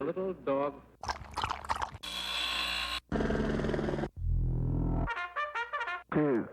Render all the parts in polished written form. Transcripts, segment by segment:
little dog. Two.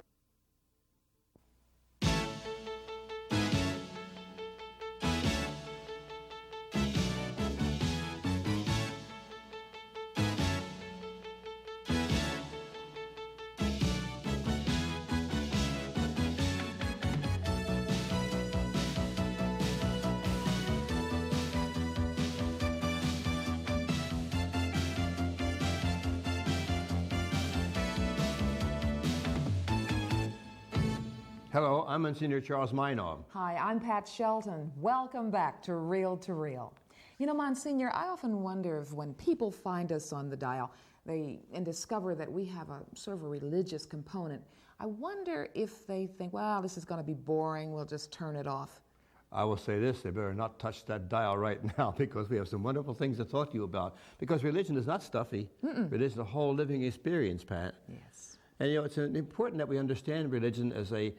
Hello, I'm Monsignor Charles Meinong. Hi, I'm Pat Shelton. Welcome back to Real to Real. You know, Monsignor, I often wonder if when people find us on the dial and discover that we have a sort of a religious component, I wonder if they think, well, this is going to be boring, we'll just turn it off. I will say this, they better not touch that dial right now because we have some wonderful things to talk to you about. Because religion is not stuffy. Religion is a whole living experience, Pat. Yes. And you know, it's important that we understand religion as a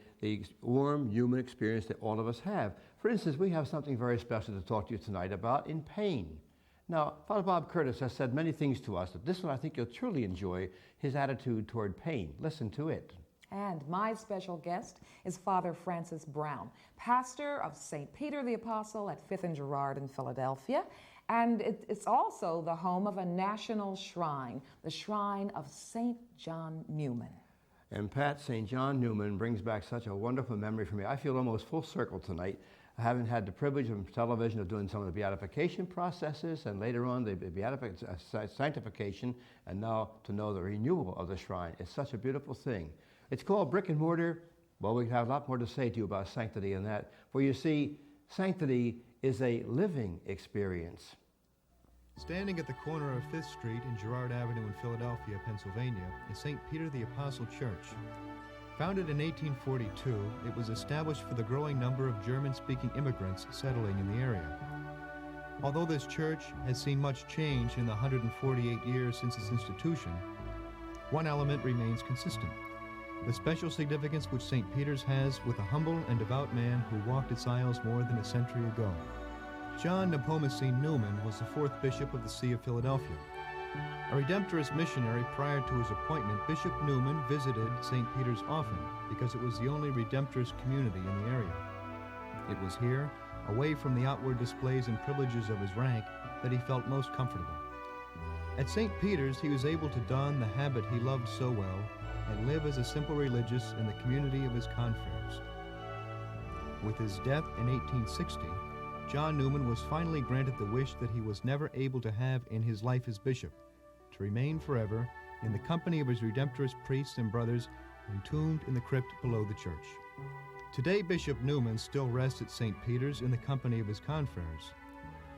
warm human experience that all of us have. For instance, we have something very special to talk to you tonight about in pain. Now, Father Bob Curtis has said many things to us, but this one I think you'll truly enjoy, his attitude toward pain. Listen to it. And my special guest is Father Francis Browne, pastor of St. Peter the Apostle at 5th and Girard in Philadelphia. And it's also the home of a national shrine, the Shrine of St. John Neumann. And Pat, St. John Neumann brings back such a wonderful memory for me. I feel almost full circle tonight. I haven't had the privilege of television of doing some of the beatification processes and later on the sanctification, and now to know the renewal of the shrine. It's such a beautiful thing. It's called brick and mortar. Well, we have a lot more to say to you about sanctity than that. For you see, sanctity is a living experience. Standing at the corner of 5th Street and Girard Avenue in Philadelphia, Pennsylvania, is St. Peter the Apostle Church. Founded in 1842, it was established for the growing number of German-speaking immigrants settling in the area. Although this church has seen much change in the 148 years since its institution, one element remains consistent: the special significance which St. Peter's has with a humble and devout man who walked its aisles more than a century ago. John Nepomucene Neumann was the 4th bishop of the See of Philadelphia. A Redemptorist missionary prior to his appointment, Bishop Neumann visited St. Peter's often because it was the only Redemptorist community in the area. It was here, away from the outward displays and privileges of his rank, that he felt most comfortable. At St. Peter's, he was able to don the habit he loved so well and live as a simple religious in the community of his confreres. With his death in 1860, John Neumann was finally granted the wish that he was never able to have in his life as bishop, to remain forever in the company of his Redemptorist priests and brothers entombed in the crypt below the church. Today, Bishop Neumann still rests at St. Peter's in the company of his confreres.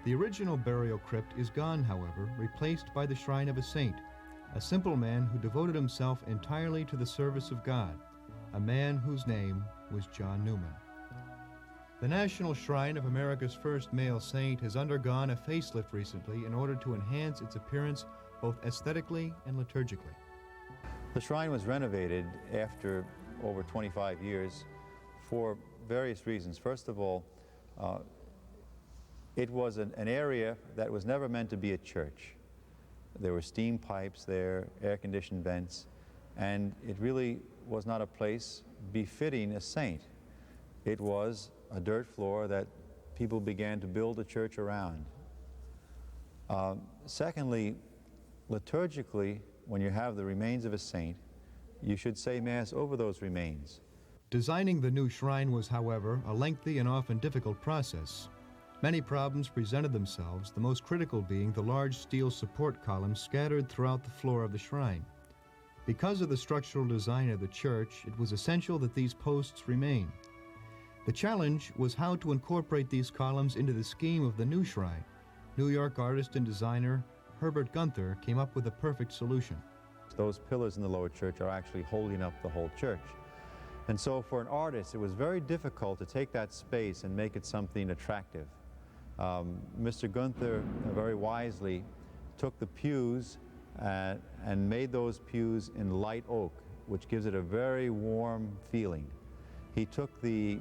The original burial crypt is gone, however, replaced by the shrine of a saint, a simple man who devoted himself entirely to the service of God, a man whose name was John Neumann. The National Shrine of America's first male saint has undergone a facelift recently in order to enhance its appearance both aesthetically and liturgically. The shrine was renovated after over 25 years for various reasons. First of all, it was an area that was never meant to be a church. There were steam pipes there, air-conditioned vents, and it really was not a place befitting a saint. It was a dirt floor that people began to build a church around. Secondly, liturgically, when you have the remains of a saint, you should say Mass over those remains. Designing the new shrine was, however, a lengthy and often difficult process. Many problems presented themselves, the most critical being the large steel support columns scattered throughout the floor of the shrine. Because of the structural design of the church, it was essential that these posts remain. The challenge was how to incorporate these columns into the scheme of the new shrine. New York artist and designer Herbert Gunther came up with a perfect solution. Those pillars in the lower church are actually holding up the whole church. And so for an artist, it was very difficult to take that space and make it something attractive. Mr. Gunther very wisely took the pews and made those pews in light oak, which gives it a very warm feeling. He took the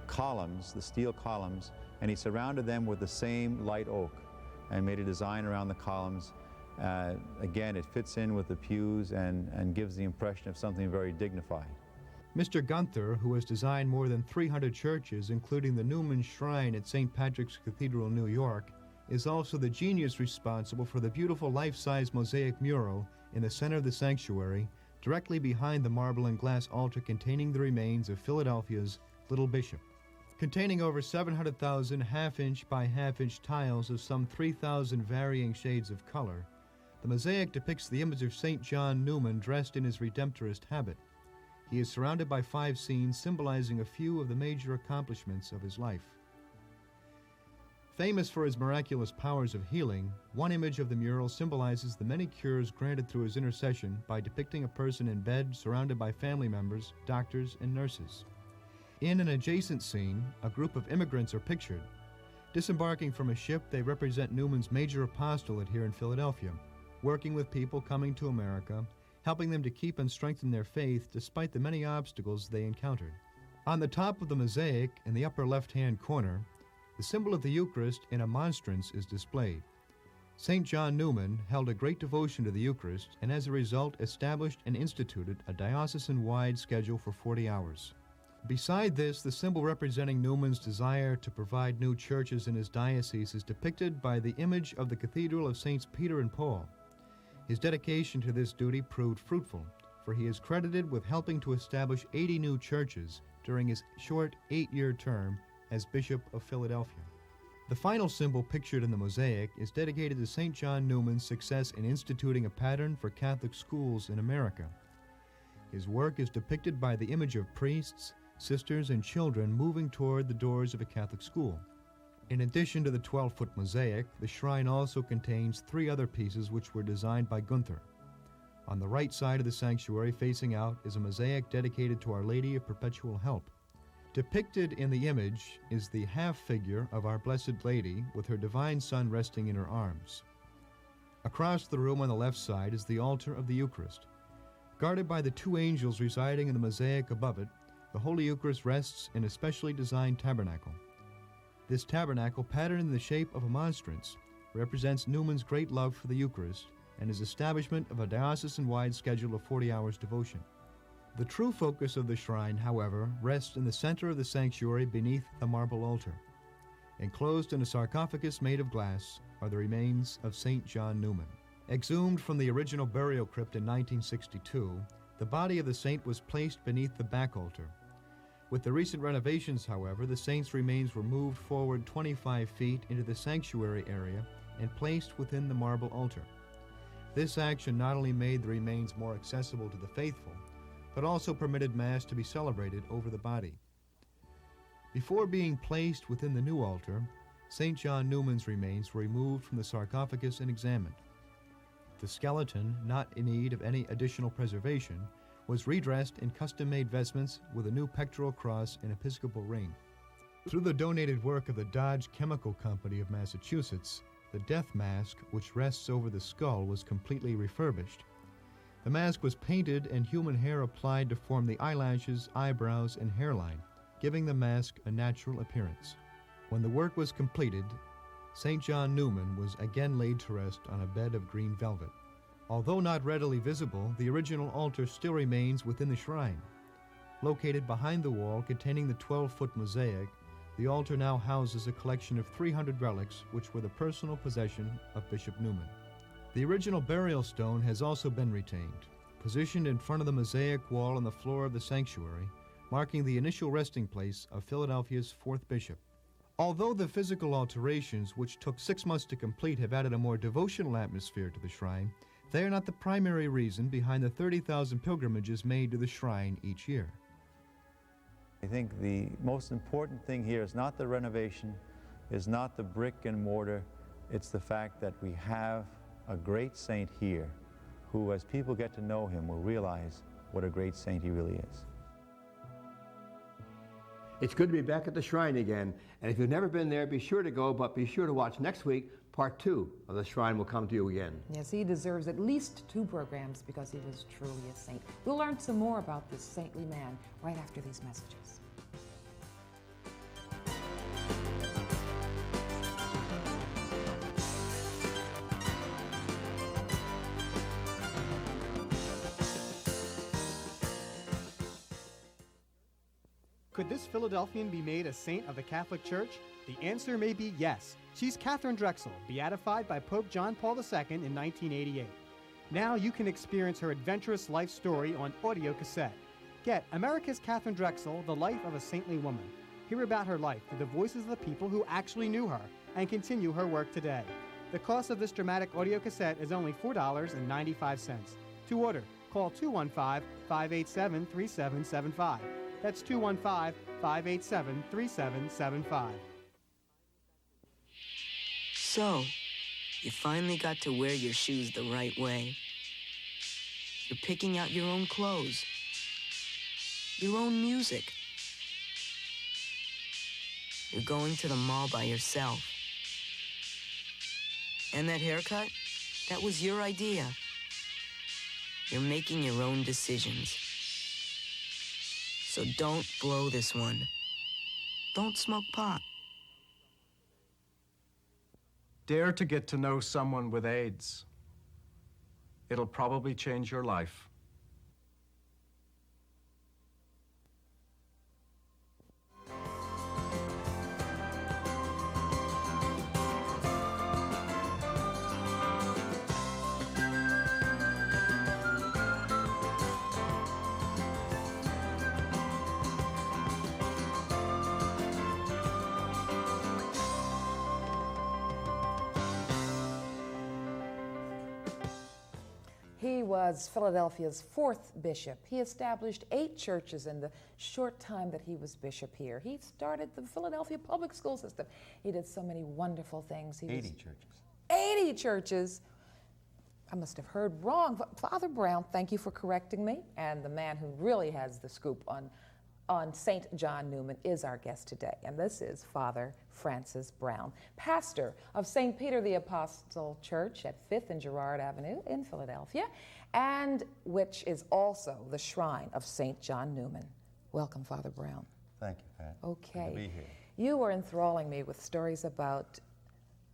columns, the steel columns, and he surrounded them with the same light oak. and made a design around the columns. Again, it fits in with the pews and gives the impression of something very dignified. Mr. Gunther, who has designed more than 300 churches, including the Newman Shrine at St. Patrick's Cathedral, New York, is also the genius responsible for the beautiful life-size mosaic mural in the center of the sanctuary, directly behind the marble and glass altar containing the remains of Philadelphia's Little Bishop. Containing over 700,000 half-inch by half-inch tiles of some 3,000 varying shades of color, the mosaic depicts the image of St. John Newman dressed in his Redemptorist habit. He is surrounded by 5 scenes symbolizing a few of the major accomplishments of his life. Famous for his miraculous powers of healing, one image of the mural symbolizes the many cures granted through his intercession by depicting a person in bed surrounded by family members, doctors, and nurses. In an adjacent scene, a group of immigrants are pictured. Disembarking from a ship, they represent Newman's major apostolate here in Philadelphia, working with people coming to America, helping them to keep and strengthen their faith despite the many obstacles they encountered. On the top of the mosaic, in the upper left-hand corner, the symbol of the Eucharist in a monstrance is displayed. St. John Newman held a great devotion to the Eucharist and as a result established and instituted a diocesan-wide schedule for 40 hours. Beside this, the symbol representing Newman's desire to provide new churches in his diocese is depicted by the image of the Cathedral of Saints Peter and Paul. His dedication to this duty proved fruitful, for he is credited with helping to establish 80 new churches during his short 8-year term as Bishop of Philadelphia. The final symbol pictured in the mosaic is dedicated to St. John Newman's success in instituting a pattern for Catholic schools in America. His work is depicted by the image of priests, sisters, and children moving toward the doors of a Catholic school. In addition to the 12-foot mosaic, the shrine also contains 3 other pieces which were designed by Gunther. On the right side of the sanctuary, facing out, is a mosaic dedicated to Our Lady of Perpetual Help. Depicted in the image is the half-figure of Our Blessed Lady with her Divine Son resting in her arms. Across the room on the left side is the altar of the Eucharist. Guarded by the 2 angels residing in the mosaic above it, the Holy Eucharist rests in a specially designed tabernacle. This tabernacle, patterned in the shape of a monstrance, represents Newman's great love for the Eucharist and his establishment of a diocesan-wide schedule of 40 hours devotion. The true focus of the shrine, however, rests in the center of the sanctuary beneath the marble altar. Enclosed in a sarcophagus made of glass are the remains of St. John Newman. Exhumed from the original burial crypt in 1962, the body of the saint was placed beneath the back altar. With the recent renovations, however, the saint's remains were moved forward 25 feet into the sanctuary area and placed within the marble altar. This action not only made the remains more accessible to the faithful, but also permitted Mass to be celebrated over the body. Before being placed within the new altar, St. John Newman's remains were removed from the sarcophagus and examined. The skeleton, not in need of any additional preservation, was redressed in custom-made vestments with a new pectoral cross and episcopal ring. Through the donated work of the Dodge Chemical Company of Massachusetts, the death mask, which rests over the skull, was completely refurbished. The mask was painted and human hair applied to form the eyelashes, eyebrows, and hairline, giving the mask a natural appearance. When the work was completed, St. John Newman was again laid to rest on a bed of green velvet. Although not readily visible, the original altar still remains within the shrine. Located behind the wall containing the 12-foot mosaic, the altar now houses a collection of 300 relics which were the personal possession of Bishop Newman. The original burial stone has also been retained, positioned in front of the mosaic wall on the floor of the sanctuary, marking the initial resting place of Philadelphia's 4th bishop. Although the physical alterations, which took 6 months to complete, have added a more devotional atmosphere to the shrine, they are not the primary reason behind the 30,000 pilgrimages made to the shrine each year. I think the most important thing here is not the renovation, is not the brick and mortar, it's the fact that we have a great saint here who, as people get to know him, will realize what a great saint he really is. It's good to be back at the shrine again, and if you've never been there, be sure to go, but be sure to watch next week. Part 2 of The Shrine will come to you again. Yes, he deserves at least 2 programs because he was truly a saint. We'll learn some more about this saintly man right after these messages. Could this Philadelphian be made a saint of the Catholic Church? The answer may be yes. She's Catherine Drexel, beatified by Pope John Paul II in 1988. Now you can experience her adventurous life story on audio cassette. Get America's Catherine Drexel, The Life of a Saintly Woman. Hear about her life through the voices of the people who actually knew her and continue her work today. The cost of this dramatic audio cassette is only $4.95. To order, call 215-587-3775. That's 215-587-3775. So, you finally got to wear your shoes the right way. You're picking out your own clothes, your own music. You're going to the mall by yourself. And that haircut? That was your idea. You're making your own decisions. So don't blow this one. Don't smoke pot. Dare to get to know someone with AIDS. It'll probably change your life. He was Philadelphia's fourth bishop. He established 8 churches in the short time that he was bishop here. He started the Philadelphia public school system. He did so many wonderful things. 80 churches. 80 churches. I must have heard wrong. Father Browne, thank you for correcting me. And the man who really has the scoop on St. John Newman is our guest today. And this is Father Francis Browne, pastor of St. Peter the Apostle Church at 5th and Girard Avenue in Philadelphia, and which is also the shrine of St. John Newman. Welcome, Father Browne. Thank you, Pat. Okay. Good to be here. You were enthralling me with stories about,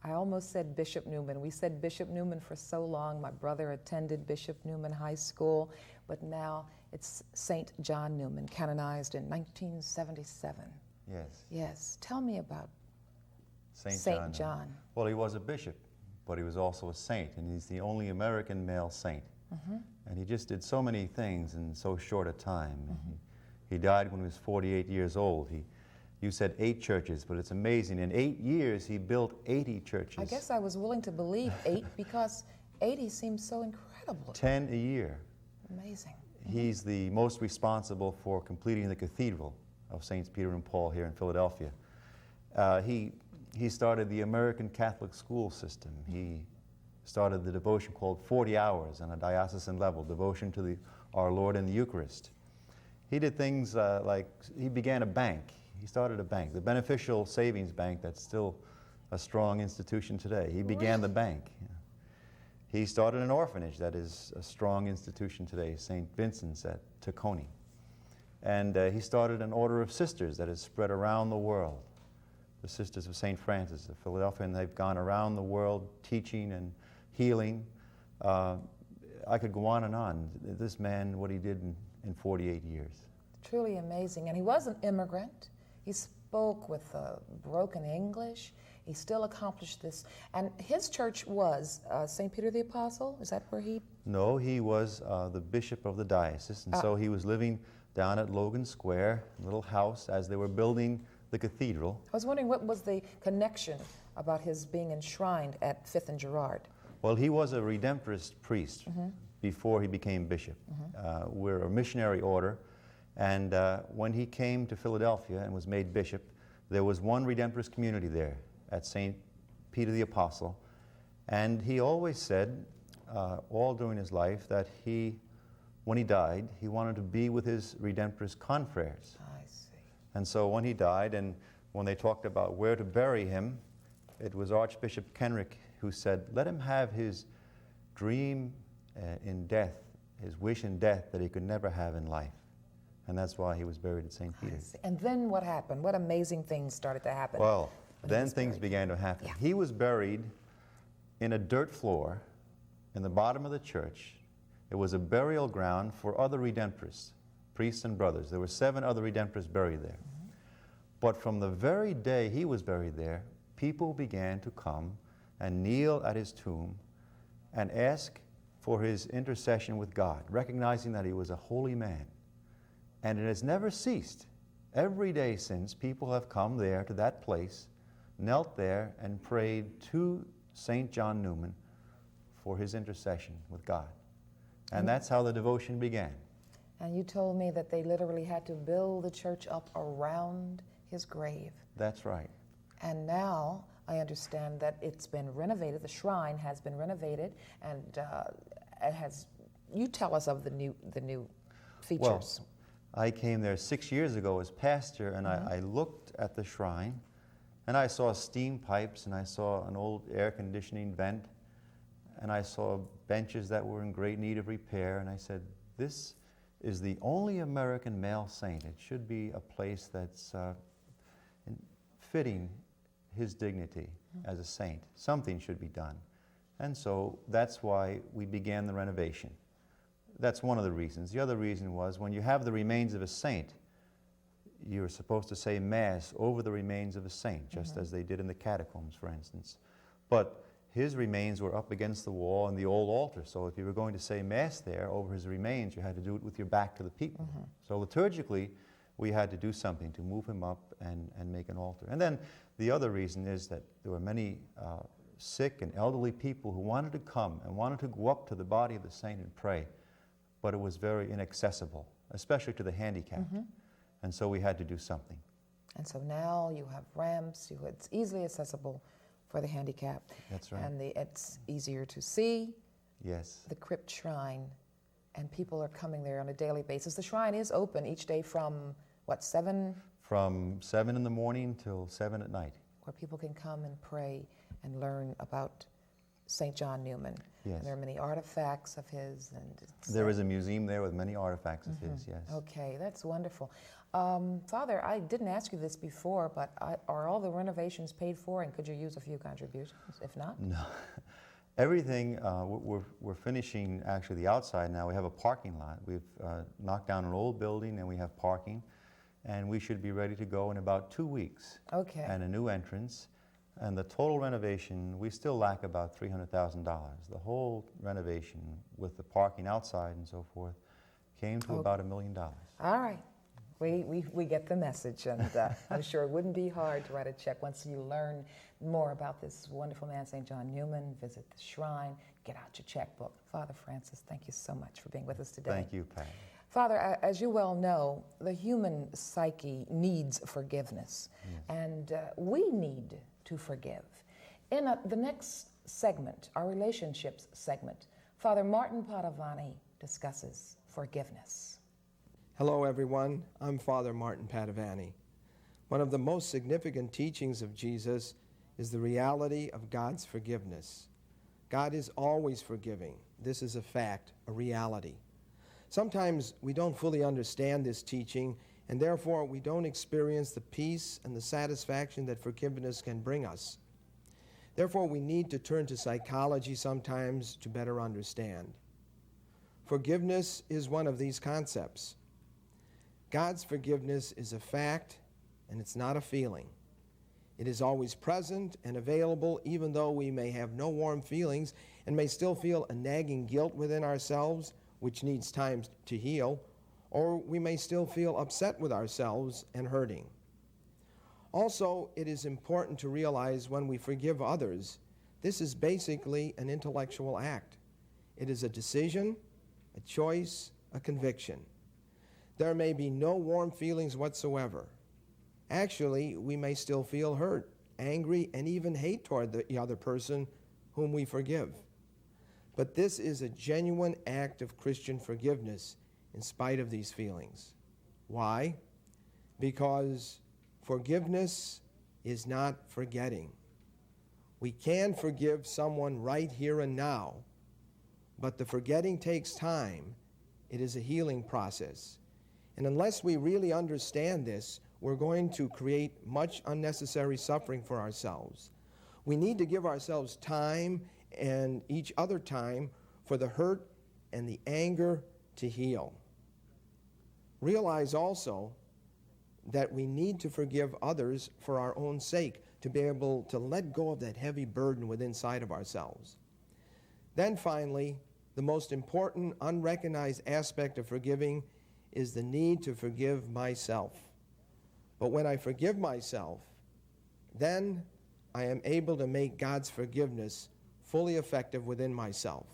I almost said Bishop Newman. We said Bishop Newman for so long. My brother attended Bishop Newman High School, but now it's St. John Newman, canonized in 1977. Yes. Yes. Tell me about St. St. John. Well, he was a bishop, but he was also a saint, and he's the only American male saint. And he just did so many things in so short a time. He died when he was 48 years old. You said 8 churches, but it's amazing. In 8 years, he built 80 churches. I guess I was willing to believe 8 because 80 seems so incredible. 10 a year. Amazing. He's the most responsible for completing the cathedral of Saints Peter and Paul here in Philadelphia. He started the American Catholic school system. He started the devotion called 40 Hours on a diocesan level, devotion to our Lord in the Eucharist. He did things like he began a bank. He started a bank, the Beneficial Savings Bank, that's still a strong institution today. He began the bank. He started an orphanage that is a strong institution today, St. Vincent's at Tacony. And he started an order of sisters that is spread around the world, the Sisters of St. Francis of Philadelphia, and they've gone around the world teaching and healing. I could go on and on. This man, what he did in 48 years. Truly amazing. And he was an immigrant. He spoke with broken English. He still accomplished this. And his church was St. Peter the Apostle? Is that where he? No, he was the bishop of the diocese. And so he was living down at Logan Square, a little house, as they were building the cathedral. I was wondering what was the connection about his being enshrined at 5th and Girard? Well, he was a Redemptorist priest before he became bishop. We're a missionary order. And when he came to Philadelphia and was made bishop, there was one Redemptorist community there at St. Peter the Apostle. And he always said, all during his life, that when he died, he wanted to be with his Redemptorist confreres. I see. And so when he died, and when they talked about where to bury him, it was Archbishop Kenrick who said, let him have his dream in death, his wish in death that he could never have in life. And that's why he was buried at St. Peter's. And then what happened? What amazing things started to happen? Well, then things began to happen. Yeah. He was buried in a dirt floor in the bottom of the church. It was a burial ground for other Redemptorists, priests and brothers. There were 7 other Redemptorists buried there. But from the very day he was buried there, people began to come and kneel at his tomb and ask for his intercession with God, recognizing that he was a holy man. And it has never ceased. Every day since, people have come there to that place, knelt there, and prayed to St. John Newman for his intercession with God. And that's how the devotion began. And you told me that they literally had to build the church up around his grave. That's right. And now I understand that it's been renovated. The shrine has been renovated, and it has. You tell us of the new features. Well, I came there 6 years ago as pastor, and I looked at the shrine, and I saw steam pipes, and I saw an old air conditioning vent, and I saw benches that were in great need of repair, and I said, this is the only American male saint. It should be a place that's fitting his dignity as a saint. Something should be done. And so that's why we began the renovation. That's one of the reasons. The other reason was when you have the remains of a saint, you're supposed to say Mass over the remains of a saint, just as they did in the catacombs, for instance. But his remains were up against the wall in the old altar, so if you were going to say Mass there over his remains, you had to do it with your back to the people. So liturgically, we had to do something to move him up and make an altar. And then the other reason is that there were many sick and elderly people who wanted to come and wanted to go up to the body of the saint and pray, but it was very inaccessible, especially to the handicapped. And so we had to do something. And so now you have ramps, it's easily accessible for the handicapped. That's right. And it's easier to see. Yes. The crypt shrine, and people are coming there on a daily basis. The shrine is open each day from, what, 7? From 7 in the morning till 7 at night. Where people can come and pray and learn about St. John Newman. Yes. And there are many artifacts of his. And there is a museum there with many artifacts of his, yes. Okay, that's wonderful. Father, I didn't ask you this before, but are all the renovations paid for, and could you use a few contributions, if not? No. Everything, we're finishing actually the outside now. We have a parking lot. We've knocked down an old building and we have parking, and we should be ready to go in about 2 weeks. Okay. And a new entrance. And the total renovation, we still lack about $300,000. The whole renovation with the parking outside and so forth came to about $1 million. All right. We get the message, and I'm sure it wouldn't be hard to write a check once you learn more about this wonderful man, St. John Newman. Visit the shrine, get out your checkbook. Father Francis, thank you so much for being with us today. Thank you, Pat. Father, as you well know, the human psyche needs forgiveness, and we need to forgive. In the next segment, our relationships segment, Father Martin Padovani discusses forgiveness. Hello, everyone. I'm Father Martin Padovani. One of the most significant teachings of Jesus is the reality of God's forgiveness. God is always forgiving. This is a fact, a reality. Sometimes we don't fully understand this teaching, and therefore we don't experience the peace and the satisfaction that forgiveness can bring us. Therefore, we need to turn to psychology sometimes to better understand. Forgiveness is one of these concepts. God's forgiveness is a fact, and it's not a feeling. It is always present and available, even though we may have no warm feelings and may still feel a nagging guilt within ourselves, which needs time to heal, or we may still feel upset with ourselves and hurting. Also, it is important to realize when we forgive others, this is basically an intellectual act. It is a decision, a choice, a conviction. There may be no warm feelings whatsoever. Actually, we may still feel hurt, angry, and even hate toward the other person whom we forgive. But this is a genuine act of Christian forgiveness in spite of these feelings. Why? Because forgiveness is not forgetting. We can forgive someone right here and now, but the forgetting takes time. It is a healing process. And unless we really understand this, we're going to create much unnecessary suffering for ourselves. We need to give ourselves time and each other time for the hurt and the anger to heal. Realize also that we need to forgive others for our own sake, to be able to let go of that heavy burden within inside of ourselves. Then finally, the most important unrecognized aspect of forgiving is the need to forgive myself. But when I forgive myself, then I am able to make God's forgiveness fully effective within myself.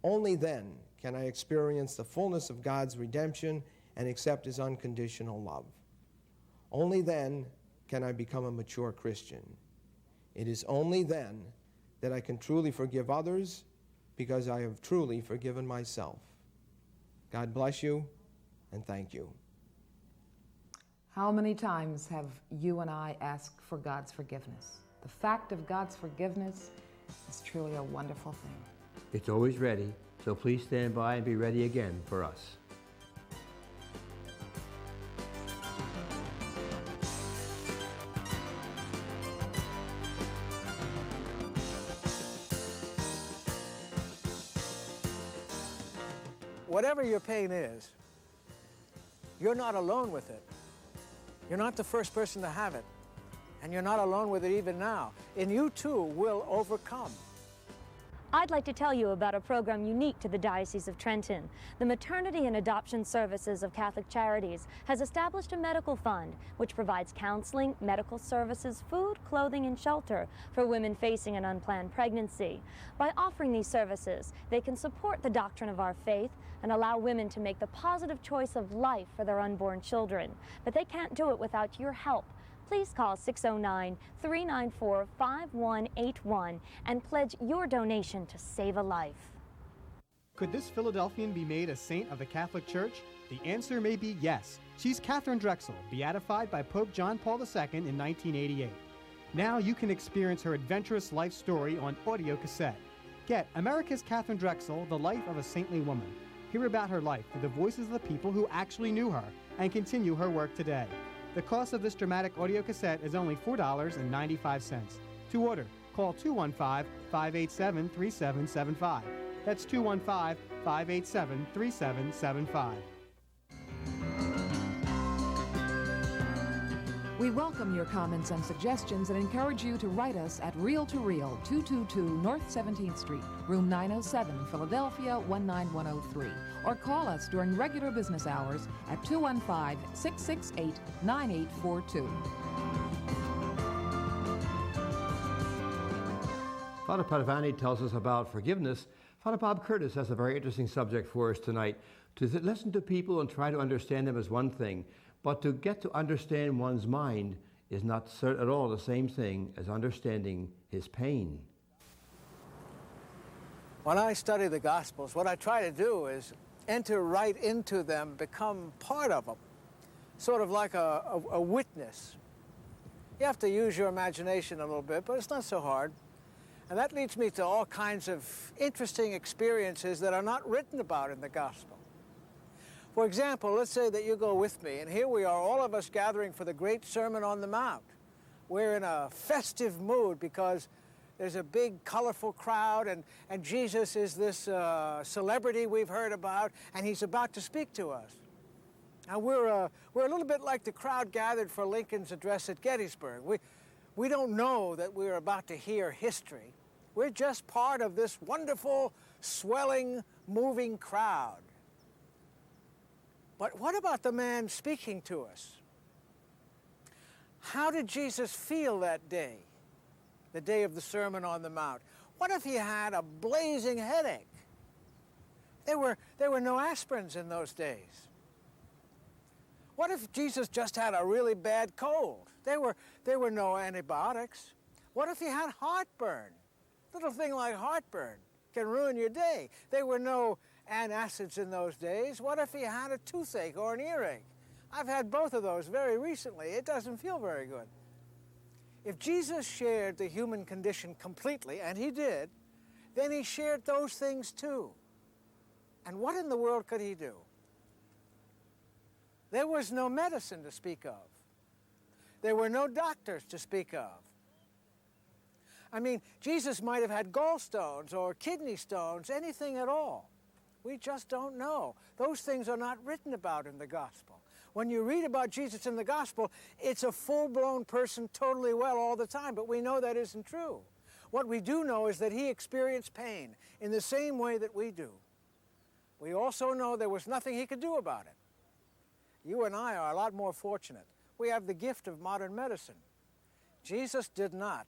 Only then can I experience the fullness of God's redemption and accept His unconditional love. Only then can I become a mature Christian. It is only then that I can truly forgive others, because I have truly forgiven myself. God bless you, and thank you. How many times have you and I asked for God's forgiveness? The fact of God's forgiveness is truly a wonderful thing. It's always ready, so please stand by and be ready again for us. Whatever your pain is, you're not alone with it. You're not the first person to have it, and you're not alone with it even now. And you too will overcome. I'd like to tell you about a program unique to the Diocese of Trenton. The Maternity and Adoption Services of Catholic Charities has established a medical fund which provides counseling, medical services, food, clothing, and shelter for women facing an unplanned pregnancy. By offering these services, they can support the doctrine of our faith and allow women to make the positive choice of life for their unborn children. But they can't do it without your help. Please call 609-394-5181 and pledge your donation to save a life. Could this Philadelphian be made a saint of the Catholic Church? The answer may be yes. She's Catherine Drexel, beatified by Pope John Paul II in 1988. Now you can experience her adventurous life story on audio cassette. Get America's Catherine Drexel, The Life of a Saintly Woman. Hear about her life through the voices of the people who actually knew her and continue her work today. The cost of this dramatic audio cassette is only $4.95. To order, call 215-587-3775. That's 215-587-3775. We welcome your comments and suggestions and encourage you to write us at Reel to Reel, 222 North 17th Street, room 907, Philadelphia 19103, or call us during regular business hours at 215-668-9842. Father Padavani tells us about forgiveness. Father Bob Curtis has a very interesting subject for us tonight. To listen to people and try to understand them is one thing, but to get to understand one's mind is not at all the same thing as understanding his pain. When I study the Gospels, what I try to do is enter right into them, become part of them, sort of like a witness. You have to use your imagination a little bit, but it's not so hard. And that leads me to all kinds of interesting experiences that are not written about in the Gospel. For example, let's say that you go with me, and here we are, all of us gathering for the great Sermon on the Mount. We're in a festive mood because there's a big, colorful crowd, and Jesus is this celebrity we've heard about, and he's about to speak to us. Now, we're a little bit like the crowd gathered for Lincoln's address at Gettysburg. We don't know that we're about to hear history. We're just part of this wonderful, swelling, moving crowd. But what about the man speaking to us? How did Jesus feel that day, the day of the Sermon on the Mount? What if he had a blazing headache? There were no aspirins in those days. What if Jesus just had a really bad cold? There were no antibiotics. What if he had heartburn? Little thing like heartburn can ruin your day. There were no antacids in those days. What if he had a toothache or an earache? I've had both of those very recently. It doesn't feel very good. If Jesus shared the human condition completely, and he did, then he shared those things too. And what in the world could he do? There was no medicine to speak of. There were no doctors to speak of. I mean, Jesus might have had gallstones or kidney stones, anything at all. We just don't know. Those things are not written about in the gospel. When you read about Jesus in the gospel, it's a full-blown person totally well all the time, but we know that isn't true. What we do know is that he experienced pain in the same way that we do. We also know there was nothing he could do about it. You and I are a lot more fortunate. We have the gift of modern medicine. Jesus did not.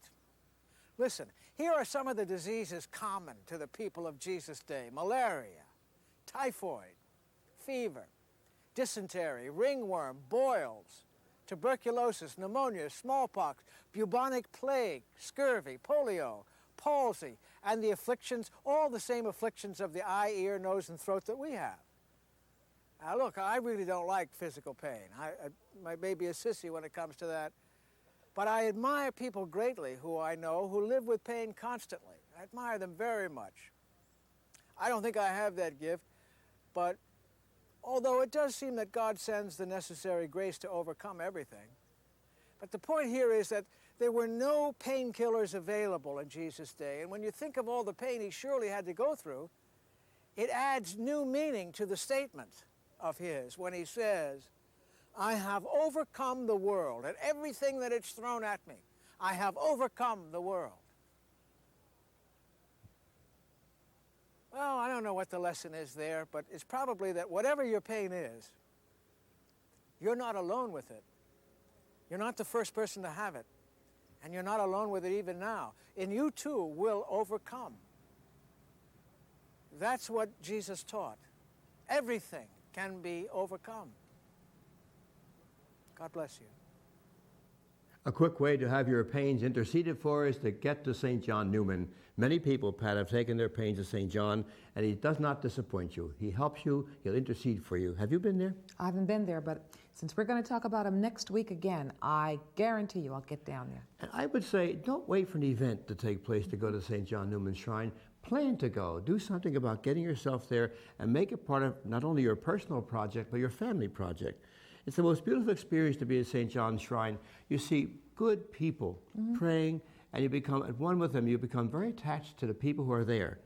Listen, here are some of the diseases common to the people of Jesus' day: malaria, typhoid, fever, dysentery, ringworm, boils, tuberculosis, pneumonia, smallpox, bubonic plague, scurvy, polio, palsy, and the afflictions, all the same afflictions of the eye, ear, nose, and throat that we have. Now look, I really don't like physical pain. I may be a sissy when it comes to that, but I admire people greatly who I know who live with pain constantly. I admire them very much. I don't think I have that gift, but although it does seem that God sends the necessary grace to overcome everything. But the point here is that there were no painkillers available in Jesus' day, and when you think of all the pain he surely had to go through, it adds new meaning to the statement of his when he says, I have overcome the world and everything that it's thrown at me. I have overcome the world. Well, I don't know what the lesson is there, but it's probably that whatever your pain is, you're not alone with it. You're not the first person to have it, and you're not alone with it even now. And you too will overcome. That's what Jesus taught. Everything can be overcome. God bless you. A quick way to have your pains interceded for is to get to St. John Newman. Many people, Pat, have taken their pains to St. John, and he does not disappoint you. He helps you. He'll intercede for you. Have you been there? I haven't been there, but since we're going to talk about him next week again, I guarantee you I'll get down there. And I would say, don't wait for an event to take place to go to St. John Newman's Shrine. Plan to go. Do something about getting yourself there and make it part of not only your personal project, but your family project. It's the most beautiful experience to be at St. John's Shrine. You see good people praying, and you become at one with them. You become very attached to the people who are there.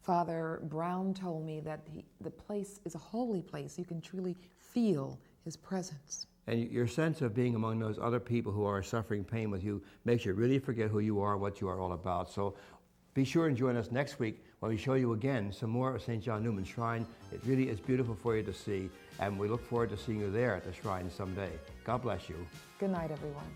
Father Browne told me that the place is a holy place. You can truly feel his presence. And your sense of being among those other people who are suffering pain with you makes you really forget who you are, what you are all about. So be sure and join us next week when we show you again some more of St. John Newman's Shrine. It really is beautiful for you to see, and we look forward to seeing you there at the shrine someday. God bless you. Good night, everyone.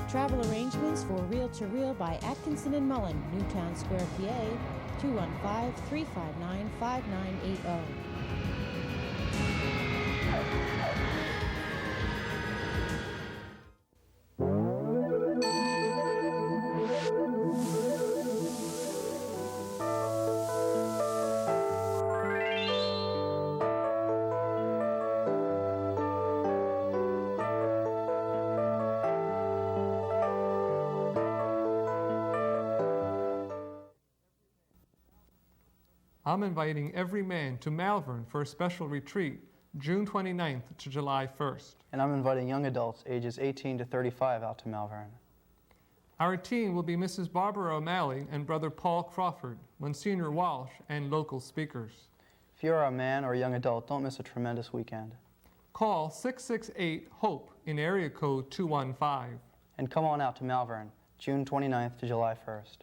Travel arrangements for Reel to Reel by Atkinson and Mullen, Newtown Square, PA, 215-359-5980. I'm inviting every man to Malvern for a special retreat, June 29th to July 1st. And I'm inviting young adults ages 18 to 35 out to Malvern. Our team will be Mrs. Barbara O'Malley and Brother Paul Crawford, Monsignor Walsh, and local speakers. If you're a man or a young adult, don't miss a tremendous weekend. Call 668-HOPE in area code 215. And come on out to Malvern, June 29th to July 1st.